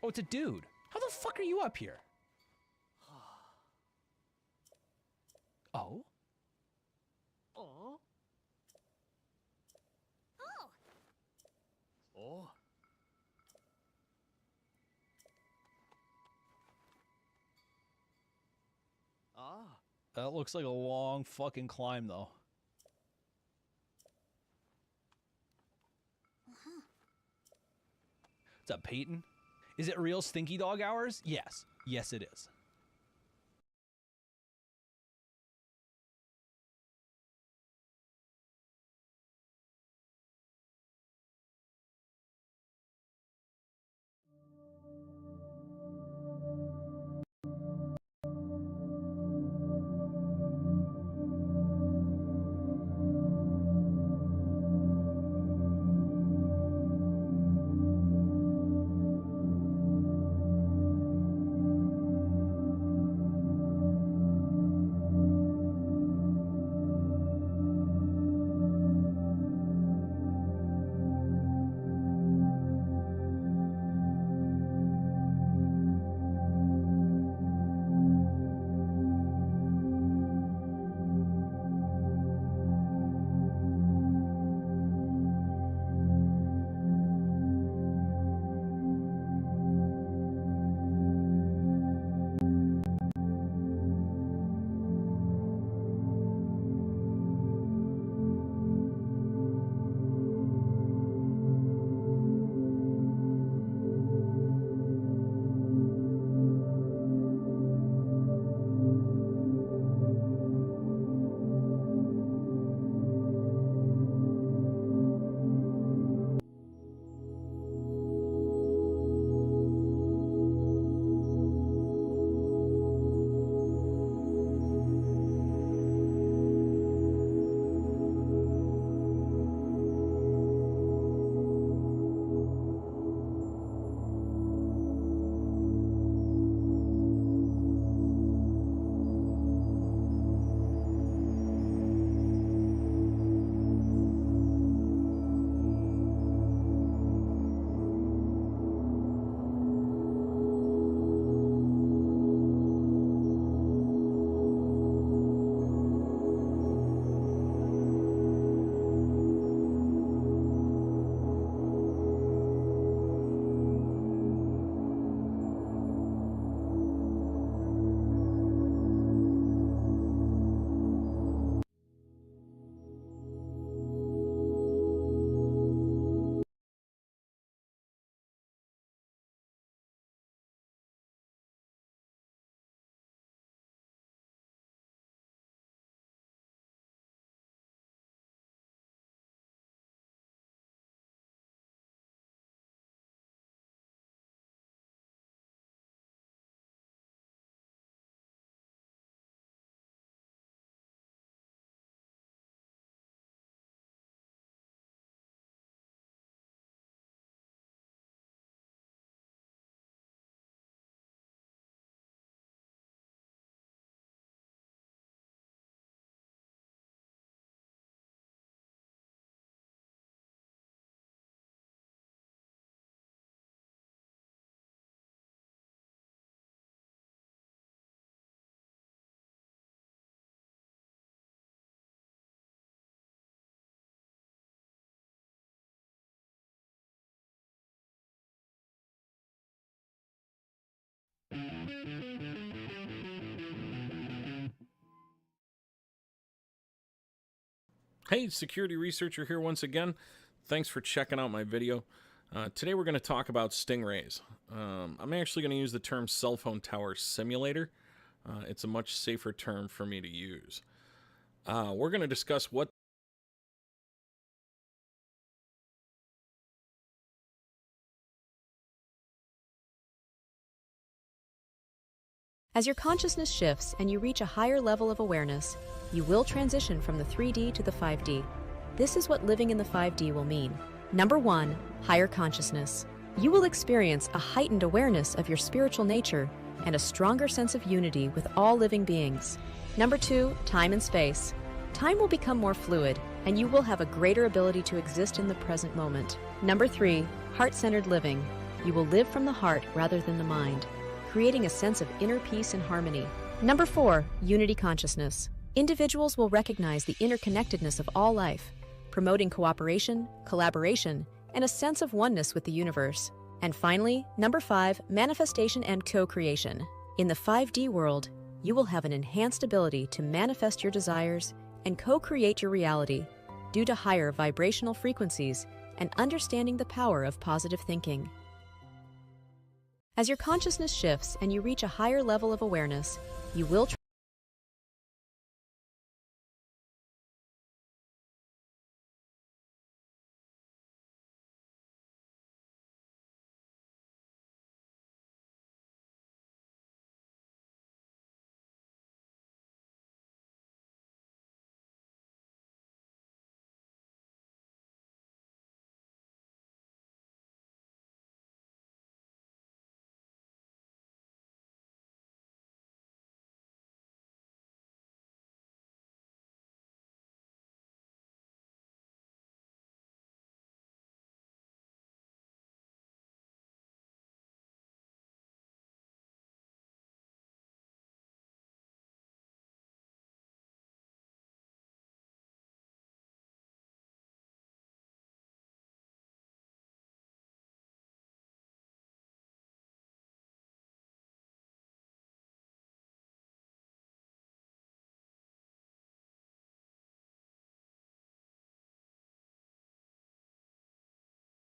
Oh, it's a dude. How the fuck are you up here? Oh? Oh. Oh. Ah. That looks like a long fucking climb, though. What's up, Peyton? Is it real stinky dog hours? Yes. Yes, it is. Hey, security researcher here once again. Thanks for checking out my video. Today we're going to talk about stingrays. I'm actually going to use the term cell phone tower simulator. It's a much safer term for me to use. We're going to discuss what As your consciousness shifts and you reach a higher level of awareness, you will transition from the 3D to the 5D. This is what living in the 5D will mean. Number 1, higher consciousness. You will experience a heightened awareness of your spiritual nature and a stronger sense of unity with all living beings. Number 2, time and space. Time will become more fluid, and you will have a greater ability to exist in the present moment. Number 3, heart-centered living. You will live from the heart rather than the mind, creating a sense of inner peace and harmony. Number 4, unity consciousness. Individuals will recognize the interconnectedness of all life, promoting cooperation, collaboration, and a sense of oneness with the universe. And finally, number 5, manifestation and co-creation. In the 5D world, you will have an enhanced ability to manifest your desires and co-create your reality due to higher vibrational frequencies and understanding the power of positive thinking. As your consciousness shifts and you reach a higher level of awareness, you will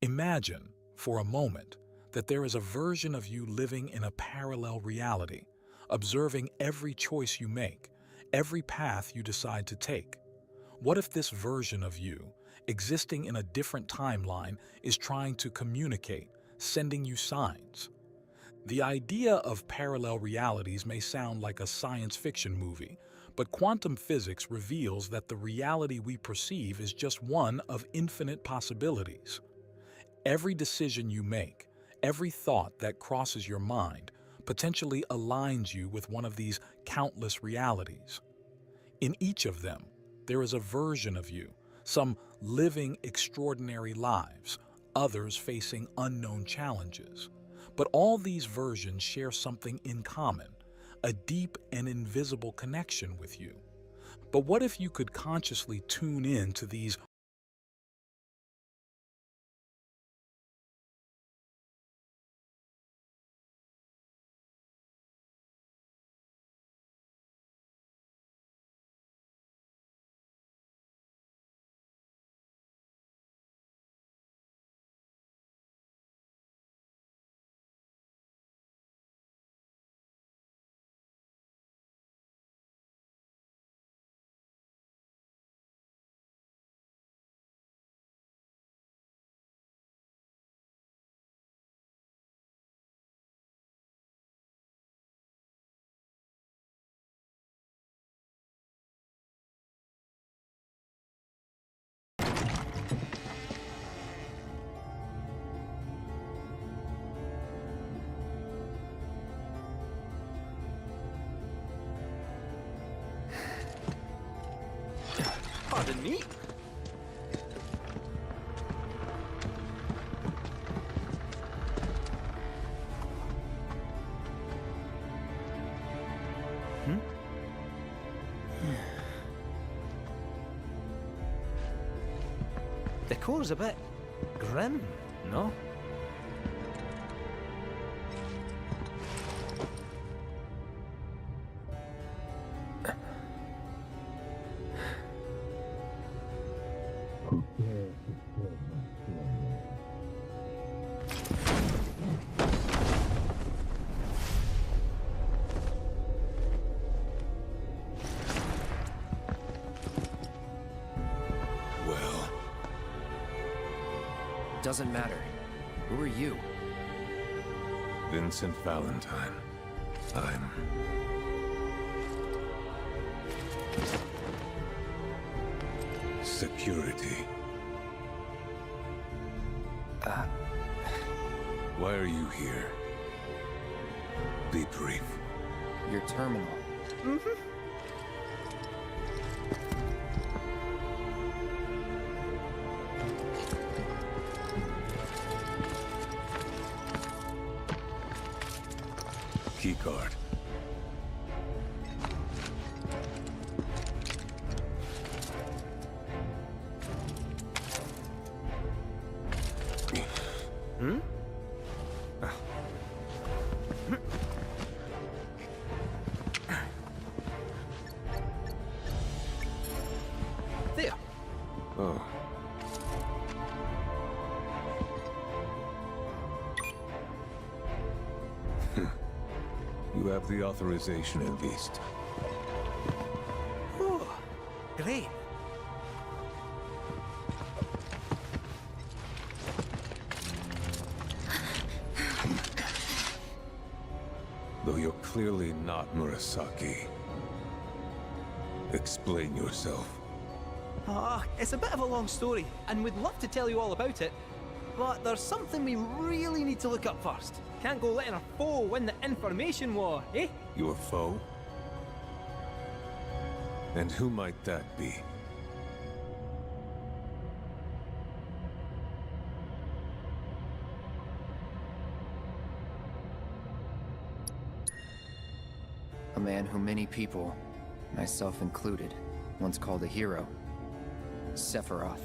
Imagine, for a moment, that there is a version of you living in a parallel reality, observing every choice you make, every path you decide to take. What if this version of you, existing in a different timeline, is trying to communicate, sending you signs? The idea of parallel realities may sound like a science fiction movie, but quantum physics reveals that the reality we perceive is just one of infinite possibilities. Every decision you make, every thought that crosses your mind, potentially aligns you with one of these countless realities. In each of them, there is a version of you, some living extraordinary lives, others facing unknown challenges. But all these versions share something in common, a deep and invisible connection with you. But what if you could consciously tune in to these Pardon me? The core's a bit grim, no? Well, Doesn't matter. Who are you? Vincent Valentine. I'm... security. Why are you here? Be brief. Your terminal. keycard. There. Oh. You have the authorization, at least. Oh, great. Though you're clearly not Murasaki. Explain yourself. It's a bit of a long story, and we'd love to tell you all about it. But there's something we really need to look up first. Can't go letting a foe win the information war, eh? Your foe? And who might that be? A man who many people, myself included, once called a hero. Sephiroth.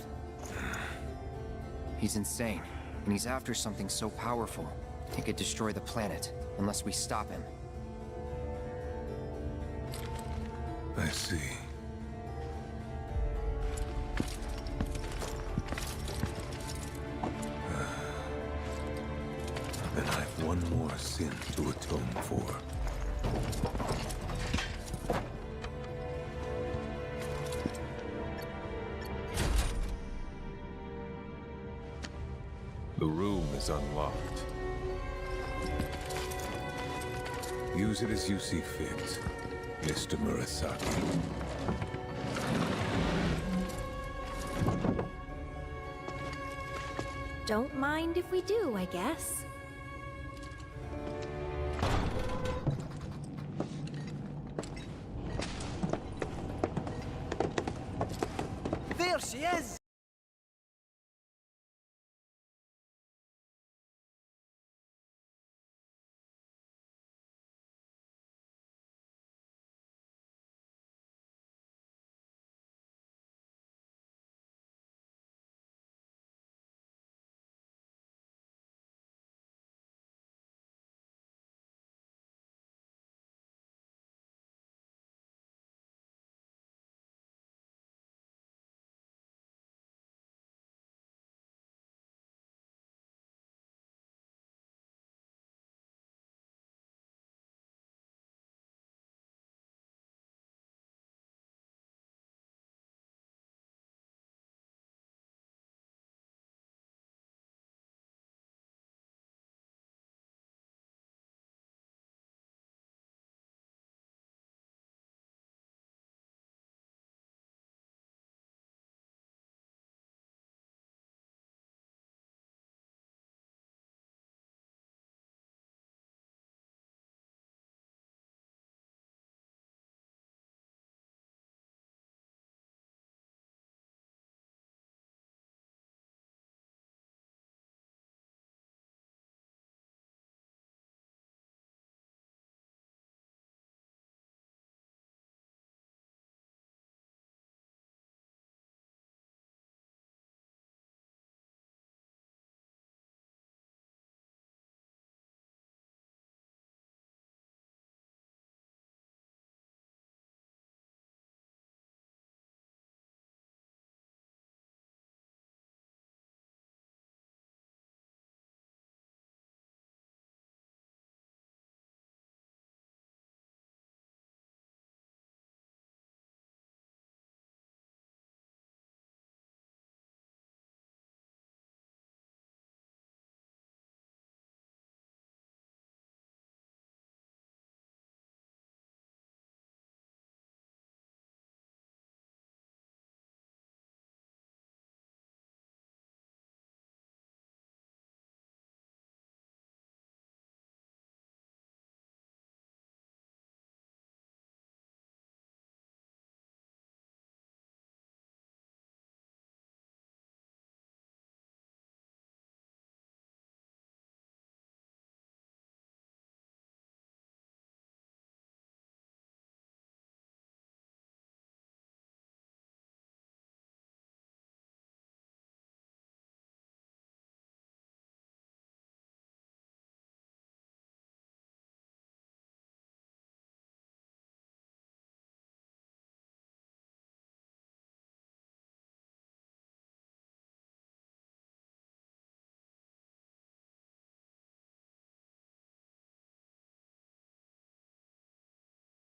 He's insane, and he's after something so powerful, he could destroy the planet, unless we stop him. I see. Then I've one more sin to atone for. The room is unlocked. Use it as you see fit, Mr. Murasaki. Don't mind if we do, I guess. There she is!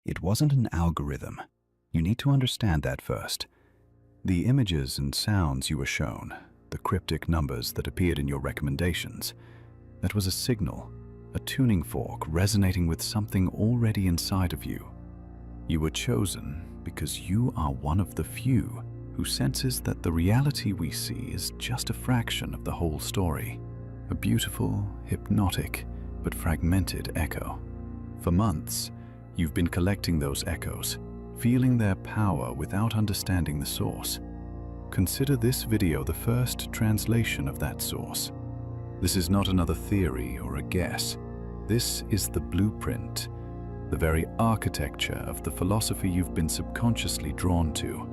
It wasn't an algorithm. You need to understand that first. The images and sounds you were shown, the cryptic numbers that appeared in your recommendations, that was a signal, a tuning fork resonating with something already inside of you. You were chosen because you are one of the few who senses that the reality we see is just a fraction of the whole story, a beautiful, hypnotic, but fragmented echo. For months, you've been collecting those echoes, feeling their power without understanding the source. Consider this video the first translation of that source. This is not another theory or a guess. This is the blueprint, the very architecture of the philosophy you've been subconsciously drawn to.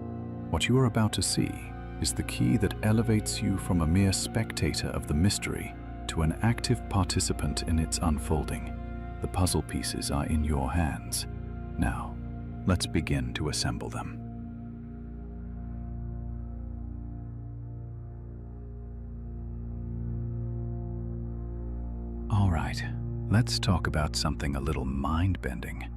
What you are about to see is the key that elevates you from a mere spectator of the mystery to an active participant in its unfolding. The puzzle pieces are in your hands. Now, let's begin to assemble them. All right, let's talk about something a little mind-bending.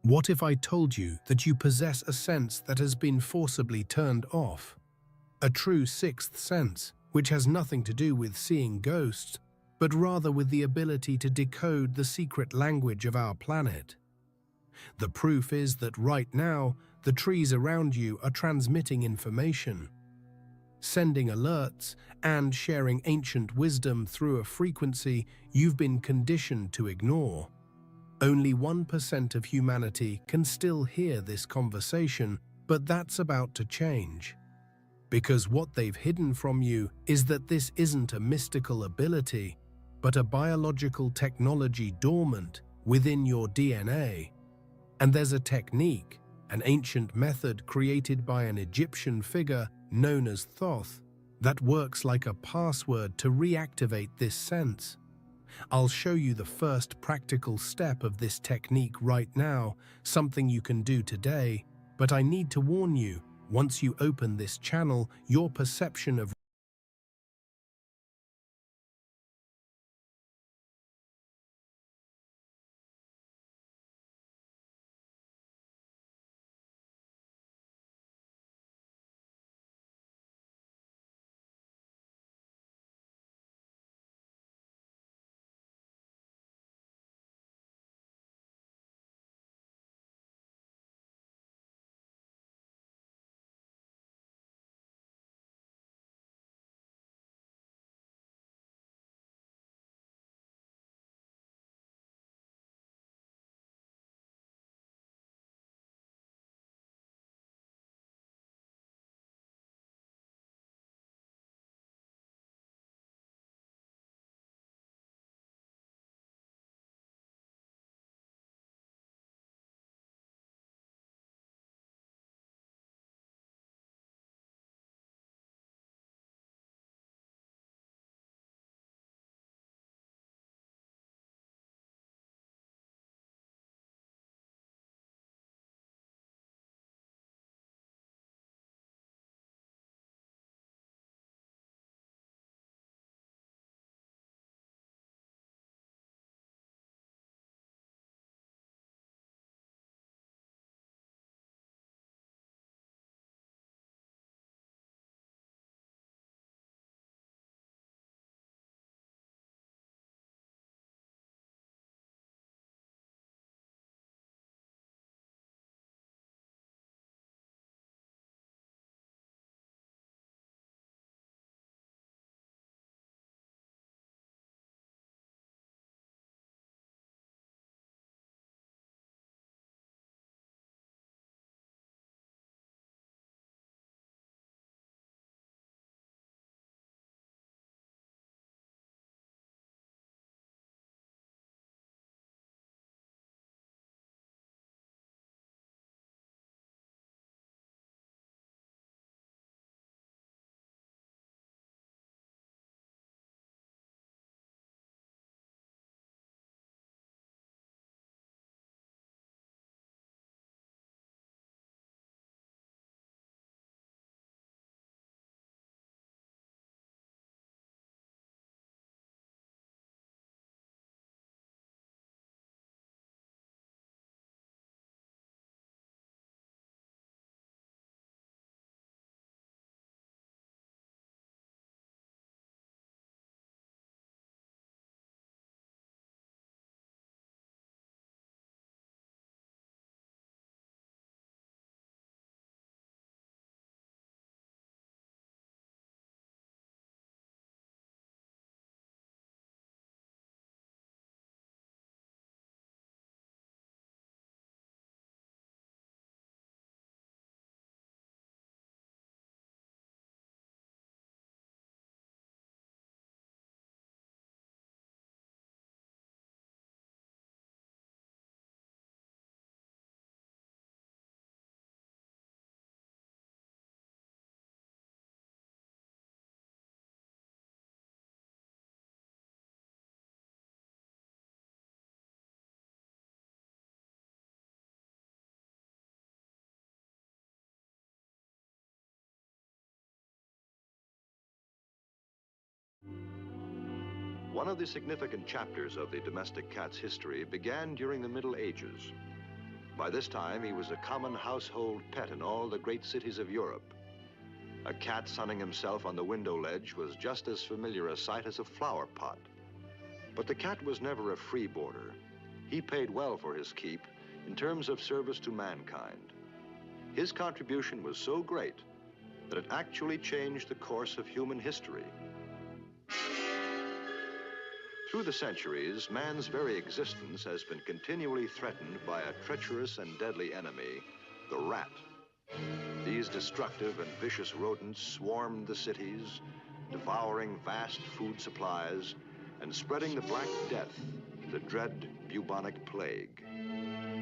What if I told you that you possess a sense that has been forcibly turned off? A true sixth sense, which has nothing to do with seeing ghosts, but rather with the ability to decode the secret language of our planet. The proof is that right now, the trees around you are transmitting information, sending alerts, and sharing ancient wisdom through a frequency you've been conditioned to ignore. Only 1% of humanity can still hear this conversation, but that's about to change. Because what they've hidden from you is that this isn't a mystical ability, but a biological technology dormant within your DNA. And there's a technique, an ancient method created by an Egyptian figure known as Thoth, that works like a password to reactivate this sense. I'll show you the first practical step of this technique right now, something you can do today, but I need to warn you, once you open this channel, your perception of One of the significant chapters of the domestic cat's history began during the Middle Ages. By this time, he was a common household pet in all the great cities of Europe. A cat sunning himself on the window ledge was just as familiar a sight as a flower pot. But the cat was never a freeboarder. He paid well for his keep in terms of service to mankind. His contribution was so great that it actually changed the course of human history. Through the centuries, man's very existence has been continually threatened by a treacherous and deadly enemy, the rat. These destructive and vicious rodents swarmed the cities, devouring vast food supplies and spreading the Black Death, the dread bubonic plague.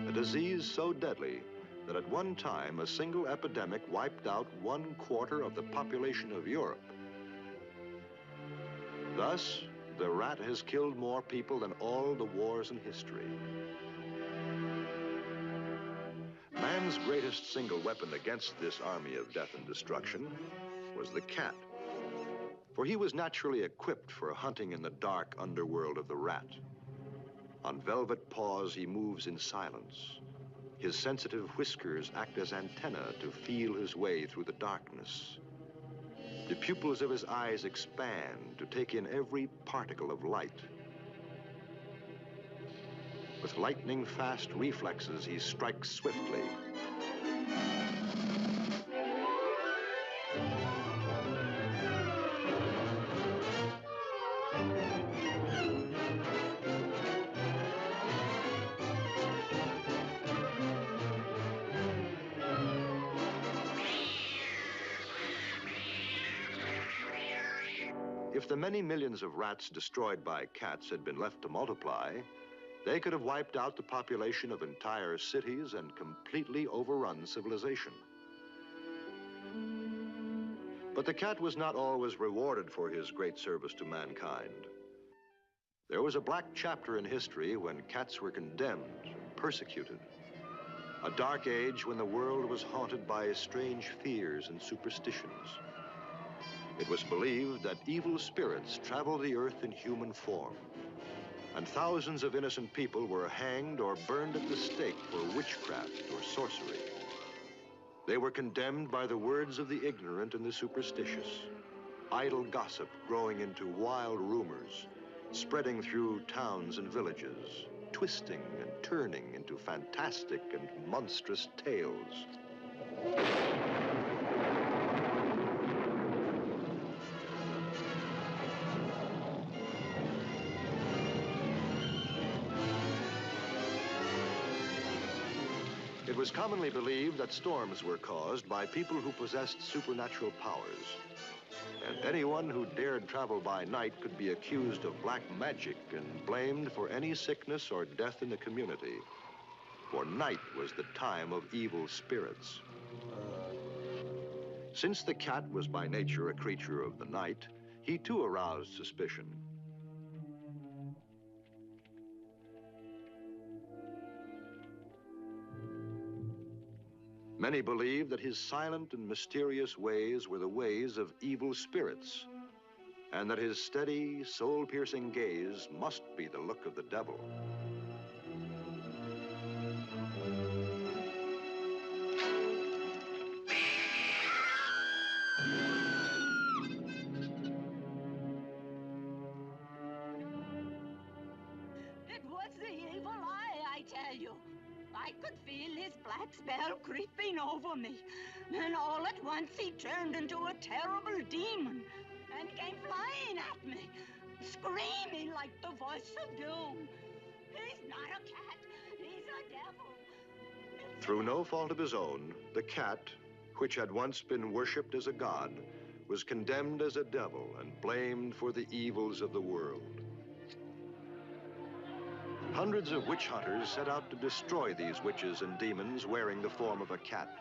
a disease so deadly that at one time a single epidemic wiped out 1/4 of the population of Europe. Thus, the rat has killed more people than all the wars in history. Man's greatest single weapon against this army of death and destruction was the cat. For he was naturally equipped for hunting in the dark underworld of the rat. On velvet paws, he moves in silence. His sensitive whiskers act as antennae to feel his way through the darkness. The pupils of his eyes expand to take in every particle of light. With lightning-fast reflexes, he strikes swiftly. If the many millions of rats destroyed by cats had been left to multiply, they could have wiped out the population of entire cities and completely overrun civilization. But the cat was not always rewarded for his great service to mankind. There was a black chapter in history when cats were condemned and persecuted. A dark age when the world was haunted by strange fears and superstitions. It was believed that evil spirits traveled the earth in human form, and thousands of innocent people were hanged or burned at the stake for witchcraft or sorcery. They were condemned by the words of the ignorant and the superstitious, idle gossip growing into wild rumors, spreading through towns and villages, twisting and turning into fantastic and monstrous tales. It was commonly believed that storms were caused by people who possessed supernatural powers. And anyone who dared travel by night could be accused of black magic and blamed for any sickness or death in the community. For night was the time of evil spirits. Since the cat was by nature a creature of the night, he too aroused suspicion. Many believed that his silent and mysterious ways were the ways of evil spirits, and that his steady, soul-piercing gaze must be the look of the devil. It was the evil eye, I tell you. I could feel his black spell creeping over me. Then all at once he turned into a terrible demon and came flying at me, screaming like the voice of doom. He's not a cat, he's a devil. Through no fault of his own, the cat, which had once been worshipped as a god, was condemned as a devil and blamed for the evils of the world. Hundreds of witch hunters set out to destroy these witches and demons wearing the form of a cat.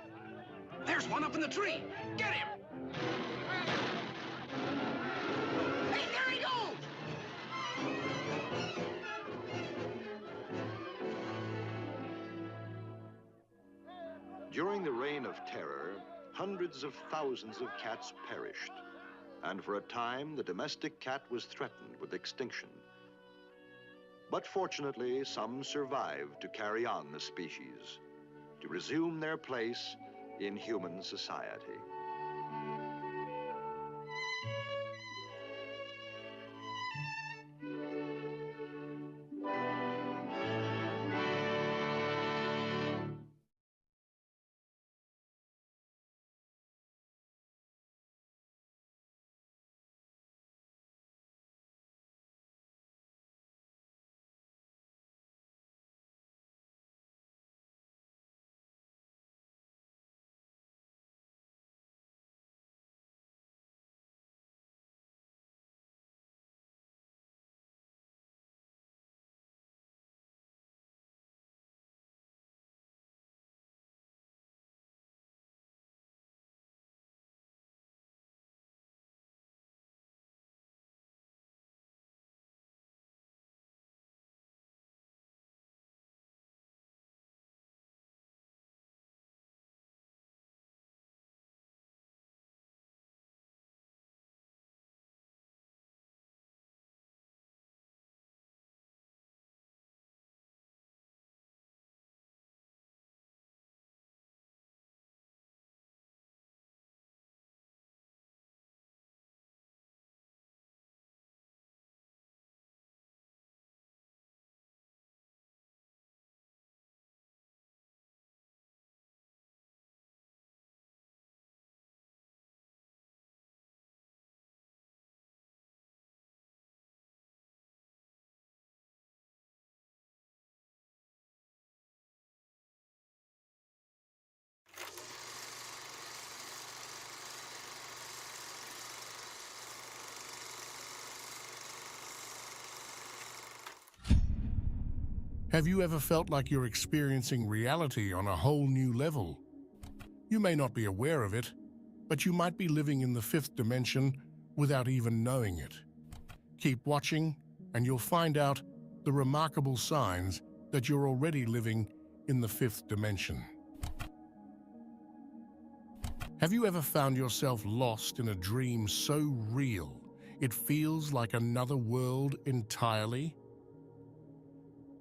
There's one up in the tree! Get him! Hey, there he goes! During the Reign of Terror, hundreds of thousands of cats perished. And for a time, the domestic cat was threatened with extinction. But fortunately, some survived to carry on the species, to resume their place in human society. Have you ever felt like you're experiencing reality on a whole new level? You may not be aware of it, but you might be living in the fifth dimension without even knowing it. Keep watching, and you'll find out the remarkable signs that you're already living in the fifth dimension. Have you ever found yourself lost in a dream so real it feels like another world entirely?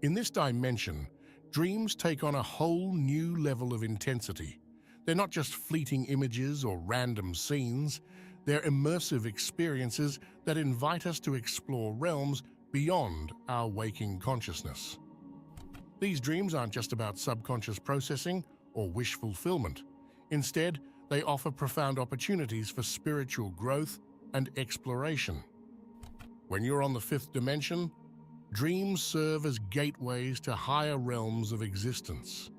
In this dimension, dreams take on a whole new level of intensity. They're not just fleeting images or random scenes, they're immersive experiences that invite us to explore realms beyond our waking consciousness. These dreams aren't just about subconscious processing or wish fulfillment. Instead, they offer profound opportunities for spiritual growth and exploration. When you're on the fifth dimension, dreams serve as gateways to higher realms of existence.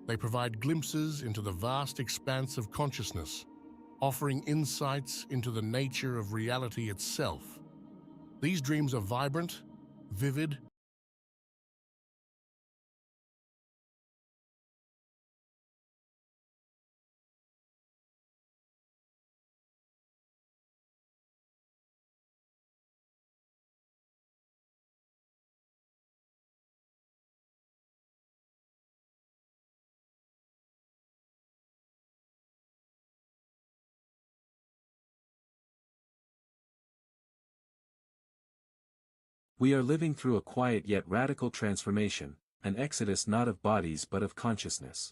They provide glimpses into the vast expanse of consciousness, offering insights into the nature of reality itself. These dreams are vibrant, vivid, We are living through a quiet yet radical transformation, an exodus not of bodies but of consciousness.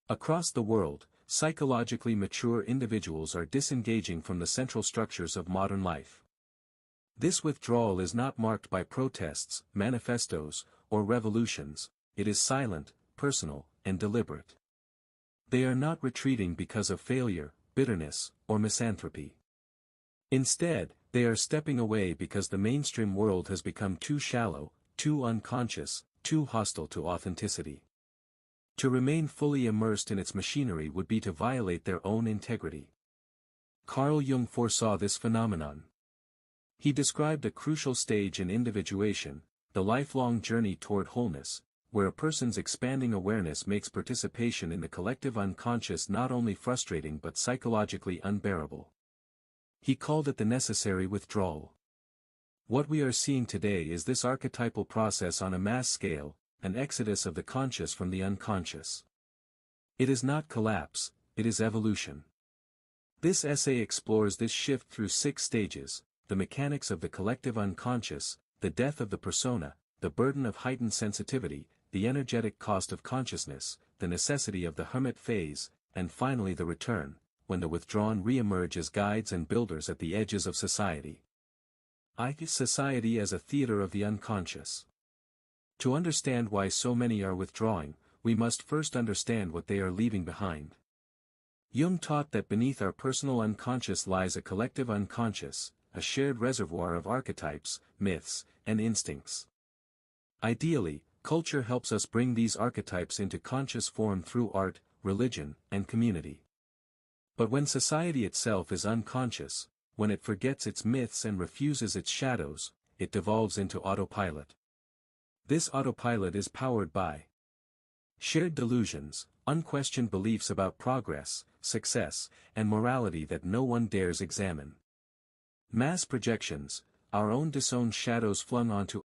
Across the world, psychologically mature individuals are disengaging from the central structures of modern life. This withdrawal is not marked by protests, manifestos, or revolutions. It is silent, personal, and deliberate. They are not retreating because of failure, bitterness, or misanthropy. Instead, they are stepping away because the mainstream world has become too shallow, too unconscious, too hostile to authenticity. To remain fully immersed in its machinery would be to violate their own integrity. Carl Jung foresaw this phenomenon. He described a crucial stage in individuation, the lifelong journey toward wholeness, where a person's expanding awareness makes participation in the collective unconscious not only frustrating but psychologically unbearable. He called it the necessary withdrawal. What we are seeing today is this archetypal process on a mass scale, an exodus of the conscious from the unconscious. It is not collapse, it is evolution. This essay explores this shift through 6 stages: the mechanics of the collective unconscious, the death of the persona, the burden of heightened sensitivity, the energetic cost of consciousness, the necessity of the hermit phase, and finally the return, when the withdrawn re-emerge as guides and builders at the edges of society. Society as a theater of the unconscious. To understand why so many are withdrawing, we must first understand what they are leaving behind. Jung taught that beneath our personal unconscious lies a collective unconscious, a shared reservoir of archetypes, myths, and instincts. Ideally, culture helps us bring these archetypes into conscious form through art, religion, and community. But when society itself is unconscious, when it forgets its myths and refuses its shadows, it devolves into autopilot. This autopilot is powered by shared delusions, unquestioned beliefs about progress, success, and morality that no one dares examine. Mass projections, our own disowned shadows flung onto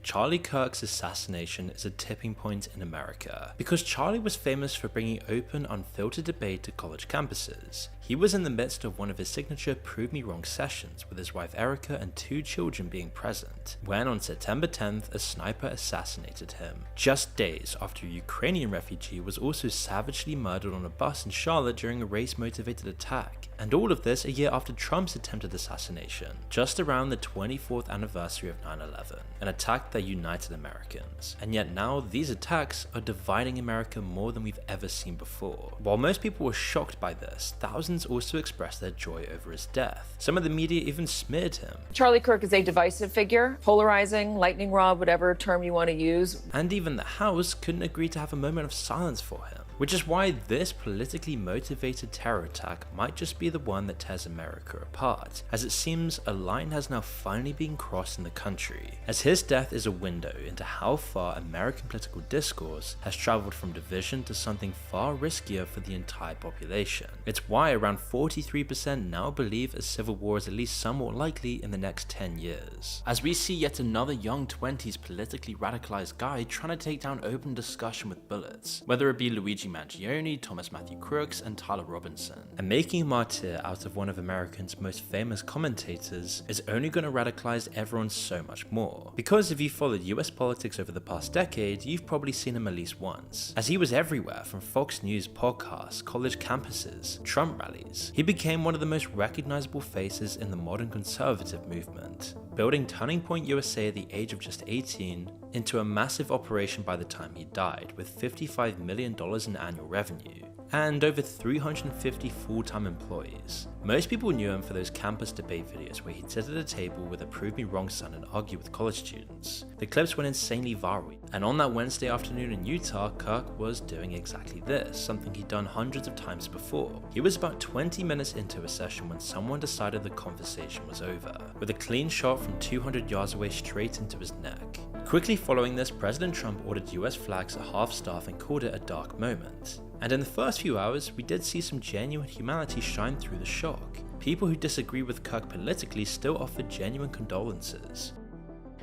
Charlie Kirk's assassination is a tipping point in America, because Charlie was famous for bringing open, unfiltered debate to college campuses. He was in the midst of one of his signature Prove Me Wrong sessions with his wife Erica and 2 children being present, when on September 10th a sniper assassinated him, just days after a Ukrainian refugee was also savagely murdered on a bus in Charlotte during a race-motivated attack, and all of this a year after Trump's attempted assassination, just around the 24th anniversary of 9/11, an attack that united Americans, and yet now these attacks are dividing America more than we've ever seen before. While most people were shocked by this, thousands also expressed their joy over his death. Some of the media even smeared him. Charlie Kirk is a divisive figure, polarizing, lightning rod, whatever term you want to use. And even the House couldn't agree to have a moment of silence for him. Which is why this politically motivated terror attack might just be the one that tears America apart, as it seems a line has now finally been crossed in the country, as his death is a window into how far American political discourse has travelled from division to something far riskier for the entire population. It's why around 43% now believe a civil war is at least somewhat likely in the next 10 years. As we see yet another young 20s politically radicalized guy trying to take down open discussion with bullets, whether it be Luigi Mangione, Thomas Matthew Crooks, and Tyler Robinson. And making a martyr out of one of America's most famous commentators is only going to radicalize everyone so much more. Because if you followed US politics over the past decade, you've probably seen him at least once, as he was everywhere from Fox News podcasts, college campuses, Trump rallies. He became one of the most recognizable faces in the modern conservative movement, building Turning Point USA at the age of just 18 into a massive operation by the time he died, with $55 million in annual revenue and over 350 full-time employees. Most people knew him for those campus debate videos where he'd sit at a table with a prove me wrong son and argue with college students. The clips went insanely viral, and on that Wednesday afternoon in Utah, Kirk was doing exactly this, something he'd done hundreds of times before. He was about 20 minutes into a session when someone decided the conversation was over, with a clean shot from 200 yards away straight into his neck. Quickly following this, President Trump ordered US flags at half-staff and called it a dark moment. And in the first few hours, we did see some genuine humanity shine through the shock. People who disagree with Kirk politically still offered genuine condolences.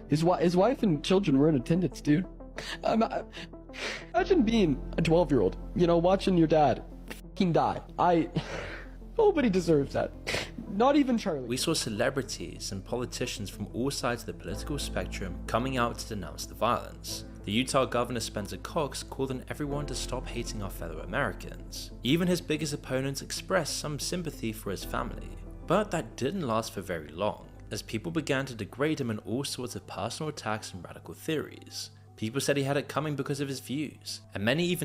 His wife and children were in attendance, dude. Imagine being a 12-year-old, watching your dad f***ing die. Nobody deserves that. Not even Charlie. We saw celebrities and politicians from all sides of the political spectrum coming out to denounce the violence. The Utah governor Spencer Cox called on everyone to stop hating our fellow Americans. Even his biggest opponents expressed some sympathy for his family. But that didn't last for very long, as people began to degrade him in all sorts of personal attacks and radical theories. People said he had it coming because of his views, and many even